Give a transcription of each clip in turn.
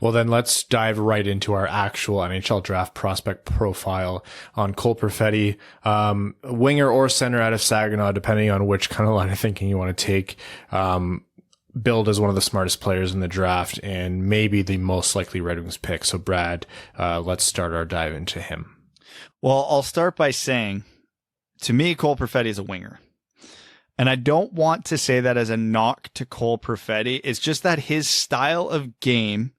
Well, then let's dive right into our actual NHL draft prospect profile on Cole Perfetti, winger or center out of Saginaw, depending on which kind of line of thinking you want to take. Billed as one of the smartest players in the draft and maybe the most likely Red Wings pick. So Brad, let's start our dive into him. Well, I'll start by saying, to me, Cole Perfetti is a winger. And I don't want to say that as a knock to Cole Perfetti. It's just that his style of game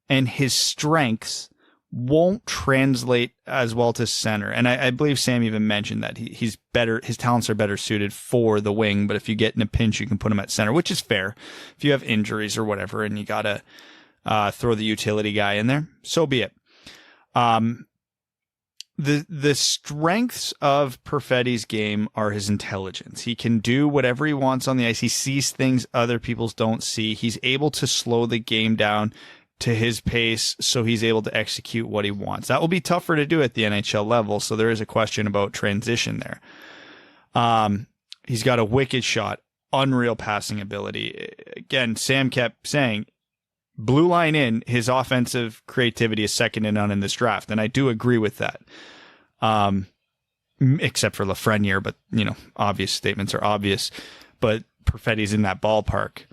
and his strengths won't translate as well to center. And I believe Sam even mentioned that he's better, his talents are better suited for the wing, but if you get in a pinch, you can put him at center, which is fair. If you have injuries or whatever, and you got to throw the utility guy in there, so be it. The strengths of Perfetti's game are his intelligence. He can do whatever he wants on the ice. He sees things other people don't see. He's able to slow the game down to his pace, so he's able to execute what he wants. That will be tougher to do at the NHL level, so there is a question about transition there. He's got a wicked shot, unreal passing ability. Again, Sam kept saying, blue line in, his offensive creativity is second to none in this draft, and I do agree with that. Except for Lafreniere, but, obvious statements are obvious, but Perfetti's in that ballpark.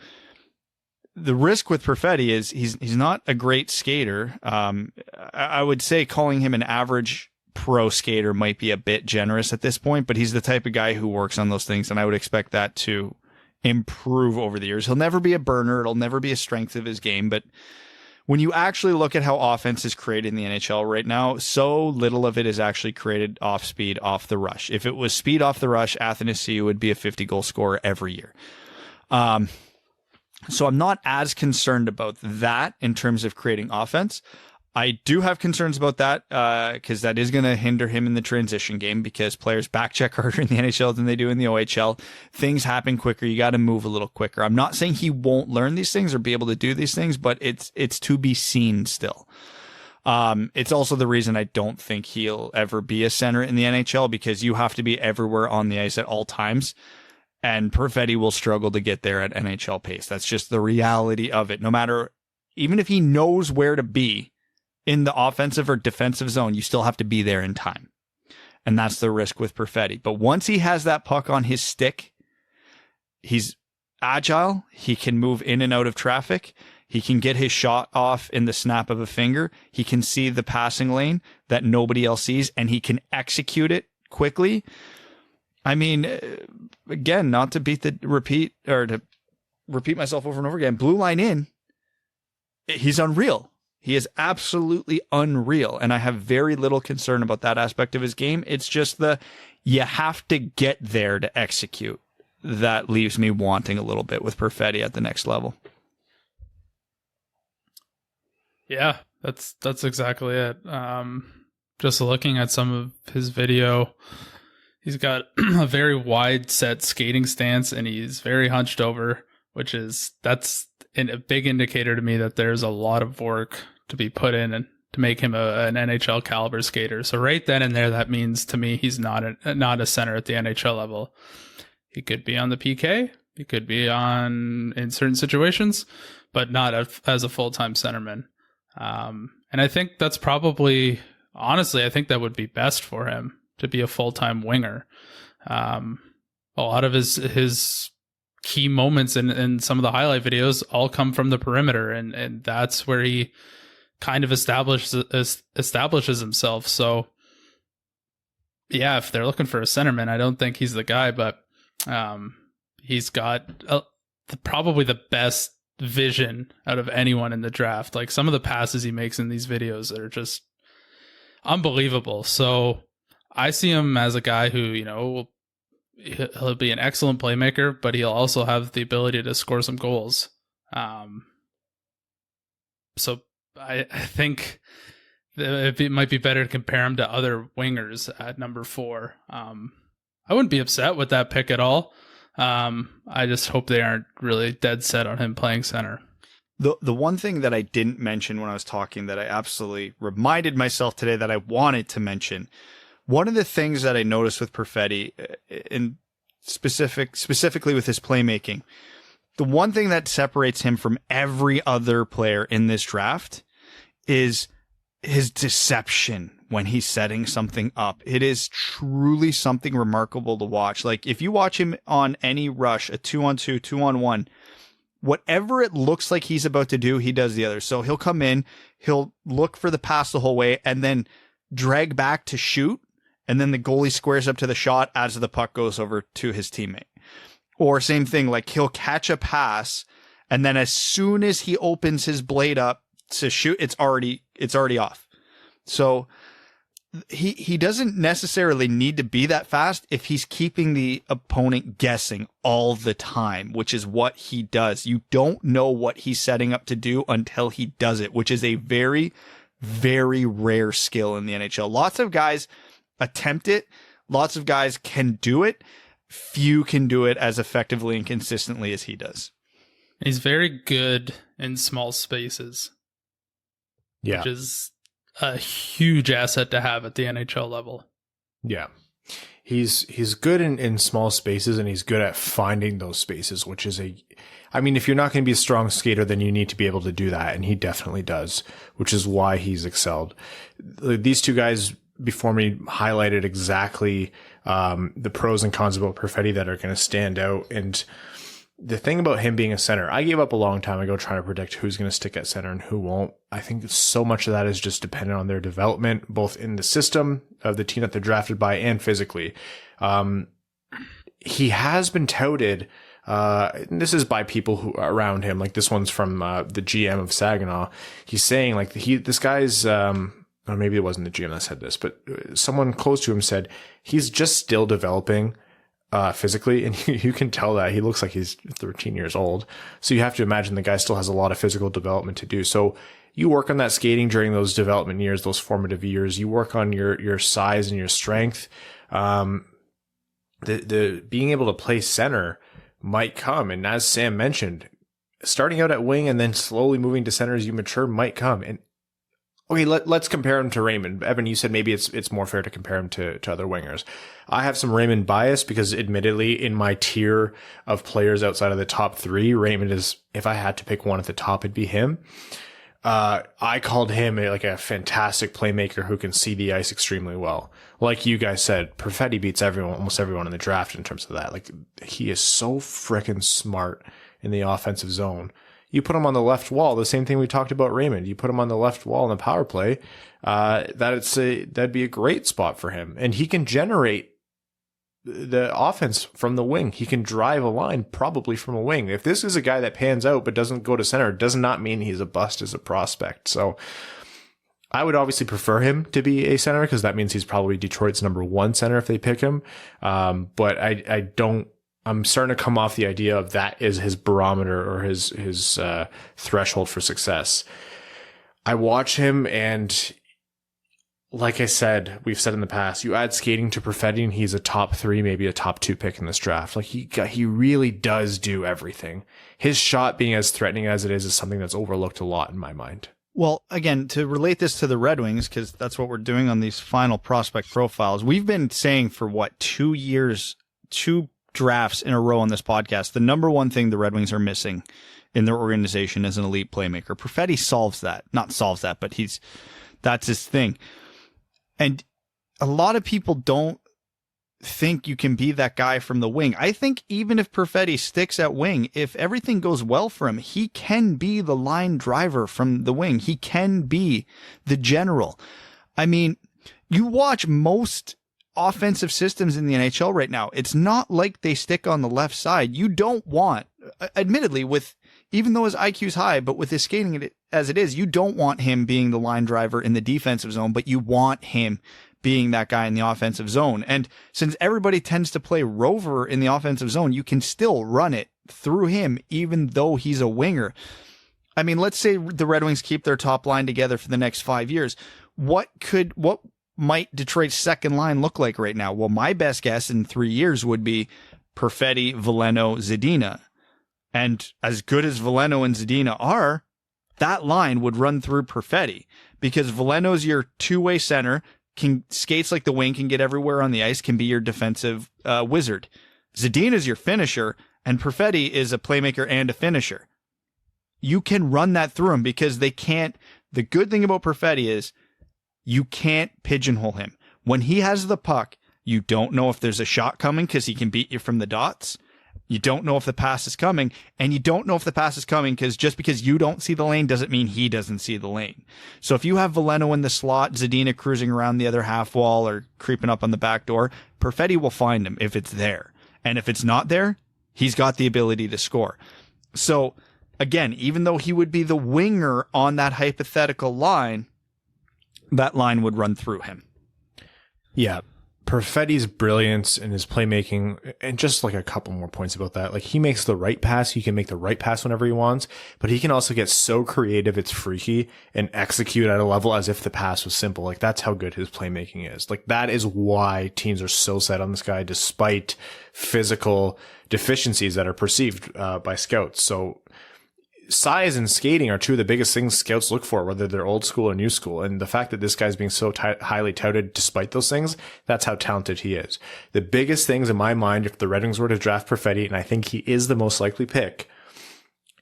The risk with Perfetti is he's not a great skater. I would say calling him an average pro skater might be a bit generous at this point, but he's the type of guy who works on those things, and I would expect that to improve over the years. He'll never be a burner. It'll never be a strength of his game, but when you actually look at how offense is created in the NHL right now, so little of it is actually created off speed, off the rush. If it was speed off the rush, Athanasiou would be a 50-goal scorer every year. So I'm not as concerned about that in terms of creating offense. I do have concerns about that because that is going to hinder him in the transition game because players backcheck harder in the NHL than they do in the OHL. Things happen quicker. You got to move a little quicker. I'm not saying he won't learn these things or be able to do these things, but it's to be seen still. It's also the reason I don't think he'll ever be a center in the NHL because you have to be everywhere on the ice at all times. And Perfetti will struggle to get there at NHL pace. That's just the reality of it. No matter, even if he knows where to be in the offensive or defensive zone, you still have to be there in time. And that's the risk with Perfetti. But once he has that puck on his stick, he's agile. He can move in and out of traffic. He can get his shot off in the snap of a finger. He can see the passing lane that nobody else sees, and he can execute it quickly. I mean, again, not to repeat myself over and over again, blue line in, he's unreal. He is absolutely unreal. And I have very little concern about that aspect of his game. It's just you have to get there to execute. That leaves me wanting a little bit with Perfetti at the next level. Yeah, that's exactly it. Just looking at some of his video, he's got a very wide set skating stance and he's very hunched over, that's a big indicator to me that there's a lot of work to be put in and to make him an NHL caliber skater. So right then and there, that means to me he's not a center at the NHL level. He could be on the PK, he could be in certain situations, but not as a full-time centerman. And I think that's probably, honestly, I think that would be best for him to be a full-time winger. A lot of his key moments in some of the highlight videos all come from the perimeter, and that's where he kind of establishes himself. So yeah, if they're looking for a centerman, I don't think he's the guy, but he's got probably the best vision out of anyone in the draft. Like some of the passes he makes in these videos are just unbelievable. So I see him as a guy who, he'll be an excellent playmaker, but he'll also have the ability to score some goals. So I think it might be better to compare him to other wingers at number 4. I wouldn't be upset with that pick at all. I just hope they aren't really dead set on him playing center. The one thing that I didn't mention when I was talking that I absolutely reminded myself today that I wanted to mention, one of the things that I noticed with Perfetti, specifically with his playmaking, the one thing that separates him from every other player in this draft is his deception when he's setting something up. It is truly something remarkable to watch. Like, if you watch him on any rush, a 2-on-2, 2-on-1, whatever it looks like he's about to do, he does the other. So he'll come in, he'll look for the pass the whole way, and then drag back to shoot, and then the goalie squares up to the shot as the puck goes over to his teammate. Or same thing, like he'll catch a pass, and then as soon as he opens his blade up to shoot, it's already off. So he doesn't necessarily need to be that fast if he's keeping the opponent guessing all the time, which is what he does. You don't know what he's setting up to do until he does it, which is a very, very rare skill in the NHL. Lots of guys attempt it. Lots of guys can do it. Few can do it as effectively and consistently as he does. He's very good in small spaces. Yeah. Which is a huge asset to have at the NHL level. Yeah. He's good in small spaces, and he's good at finding those spaces, which is if you're not going to be a strong skater, then you need to be able to do that. And he definitely does, which is why he's excelled. These two guys before me highlighted exactly the pros and cons about Perfetti that are going to stand out. And the thing about him being a center, I gave up a long time ago trying to predict who's going to stick at center and who won't. I think so much of that is just dependent on their development, both in the system of the team that they're drafted by and physically. He has been touted. This is by people who are around him. Like, this one's from the GM of Saginaw. He's saying like this guy's, or maybe it wasn't the GM that said this, but someone close to him said he's just still developing physically, and you can tell that he looks like he's 13 years old. So you have to imagine the guy still has a lot of physical development to do. So you work on that skating during those development years, those formative years. You work on your size and your strength. The being able to play center might come, and as Sam mentioned, starting out at wing and then slowly moving to center as you mature might come. And okay, let's compare him to Raymond. Evan, you said maybe it's more fair to compare him to other wingers. I have some Raymond bias because, admittedly, in my tier of players outside of the top three, Raymond is, if I had to pick one at the top, it'd be him. I called him like a fantastic playmaker who can see the ice extremely well. Like you guys said, Perfetti beats almost everyone in the draft in terms of that. Like, he is so freaking smart in the offensive zone. You put him on the left wall, the same thing we talked about Raymond. You put him on the left wall in the power play, that'd be a great spot for him. And he can generate the offense from the wing. He can drive a line probably from a wing. If this is a guy that pans out but doesn't go to center, it does not mean he's a bust as a prospect. So I would obviously prefer him to be a center, because that means he's probably Detroit's number one center if they pick him. But I'm starting to come off the idea of that is his barometer or his threshold for success. I watch him, and like I said, we've said in the past, you add skating to Perfetti and he's a top 3, maybe a top 2 pick in this draft. Like, he really does do everything. His shot being as threatening as it is something that's overlooked a lot in my mind. Well, again, to relate this to the Red Wings, because that's what we're doing on these final prospect profiles, we've been saying for 2 years, 2 drafts in a row on this podcast, the number one thing the Red Wings are missing in their organization is an elite playmaker. Perfetti but that's his thing. And a lot of people don't think you can be that guy from the wing. I think even if Perfetti sticks at wing, if everything goes well for him, he can be the line driver from the wing. He can be the general. I mean, you watch most offensive systems in the NHL right now, it's not like they stick on the left side. You don't want, admittedly, even though his IQ is high, but with his skating as it is, you don't want him being the line driver in the defensive zone, but you want him being that guy in the offensive zone. And since everybody tends to play rover in the offensive zone, you can still run it through him, even though he's a winger. I mean, let's say the Red Wings keep their top line together for the next 5 years. What might Detroit's second line look like right now? Well, my best guess in 3 years would be Perfetti, Veleno, Zadina. And as good as Veleno and Zadina are, that line would run through Perfetti, because Veleno's your two-way center, skates like the wing, can get everywhere on the ice, can be your defensive wizard. Zadina's your finisher, and Perfetti is a playmaker and a finisher. You can run that through him because they can't The good thing about Perfetti is you can't pigeonhole him. When he has the puck, you don't know if there's a shot coming because he can beat you from the dots. You don't know if the pass is coming, and you don't know if the pass is coming because just because you don't see the lane doesn't mean he doesn't see the lane. So if you have Veleno in the slot, Zadina cruising around the other half wall or creeping up on the back door, Perfetti will find him if it's there. And if it's not there, he's got the ability to score. So again, even though he would be the winger on that hypothetical line, that line would run through him. Yeah. Perfetti's brilliance in his playmaking, and just like a couple more points about that. Like, he makes the right pass. He can make the right pass whenever he wants, but he can also get so creative it's freaky and execute at a level as if the pass was simple. Like, that's how good his playmaking is. Like, that is why teams are so set on this guy despite physical deficiencies that are perceived by scouts. So size and skating are two of the biggest things scouts look for, whether they're old school or new school. And the fact that this guy's being so highly touted despite those things, that's how talented he is. The biggest things in my mind, if the Red Wings were to draft Perfetti, and I think he is the most likely pick,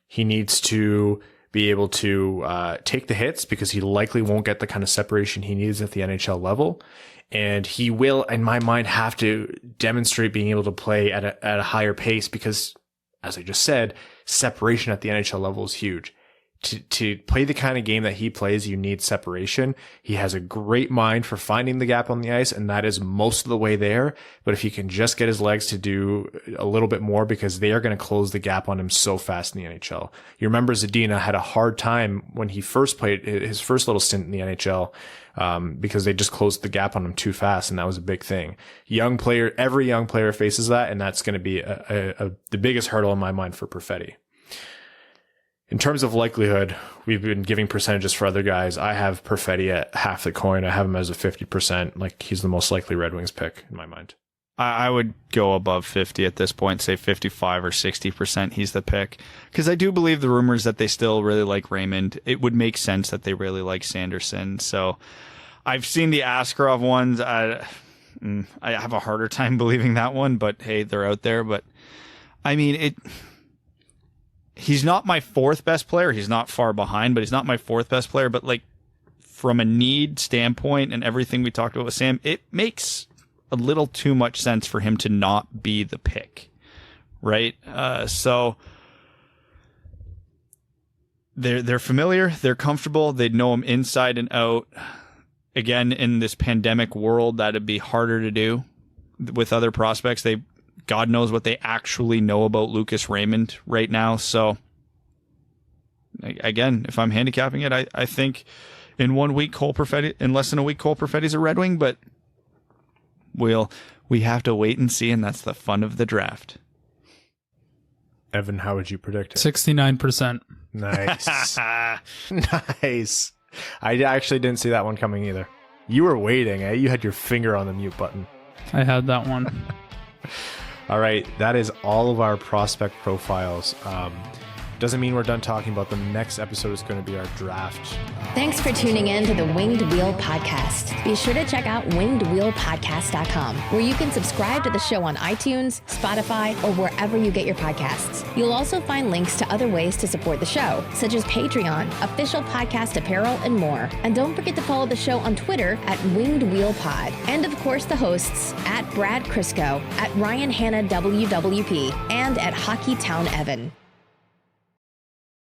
he needs to be able to take the hits because he likely won't get the kind of separation he needs at the NHL level. And he will, in my mind, have to demonstrate being able to play at a higher pace because, as I just said, separation at the NHL level is huge. To play the kind of game that he plays, you need separation. He has a great mind for finding the gap on the ice, and that is most of the way there. But if he can just get his legs to do a little bit more, because they are going to close the gap on him so fast in the NHL. You remember Zadina had a hard time when he first played his first little stint in the NHL, because they just closed the gap on him too fast, and that was a big thing. Every young player faces that, and that's going to be the biggest hurdle in my mind for Perfetti. In terms of likelihood, we've been giving percentages for other guys. I have Perfetti at half the coin. I have him as a 50%. Like, he's the most likely Red Wings pick in my mind. I would go above 50 at this point, say 55 or 60% he's the pick. Because I do believe the rumors that they still really like Raymond. It would make sense that they really like Sanderson. So I've seen the Askarov ones. I have a harder time believing that one, but hey, they're out there. But I mean, he's not my fourth best player. He's not far behind, but he's not my fourth best player. But like, from a need standpoint and everything we talked about with Sam, it makes a little too much sense for him to not be the pick, right? So they're familiar, they're comfortable, they know him inside and out. Again, in this pandemic world, that'd be harder to do with other prospects. God knows what they actually know about Lucas Raymond right now. So again, if I'm handicapping it, I think in 1 week, in less than a week, Cole Perfetti's a Red Wing, but we have to wait and see, and that's the fun of the draft. Evan, how would you predict it? 69%. Nice. Nice. I actually didn't see that one coming either. You were waiting, eh? You had your finger on the mute button. I had that one. All right, that is all of our prospect profiles. Doesn't mean we're done talking about them. Next episode is going to be our draft. Thanks for tuning in to the Winged Wheel Podcast. Be sure to check out wingedwheelpodcast.com, where you can subscribe to the show on iTunes, Spotify, or wherever you get your podcasts. You'll also find links to other ways to support the show, such as Patreon, official podcast apparel, and more. And don't forget to follow the show on Twitter at Winged Wheel Pod. And of course, the hosts at Brad Crisco, at Ryan Hanna WWP, and at Hockey Town Evan.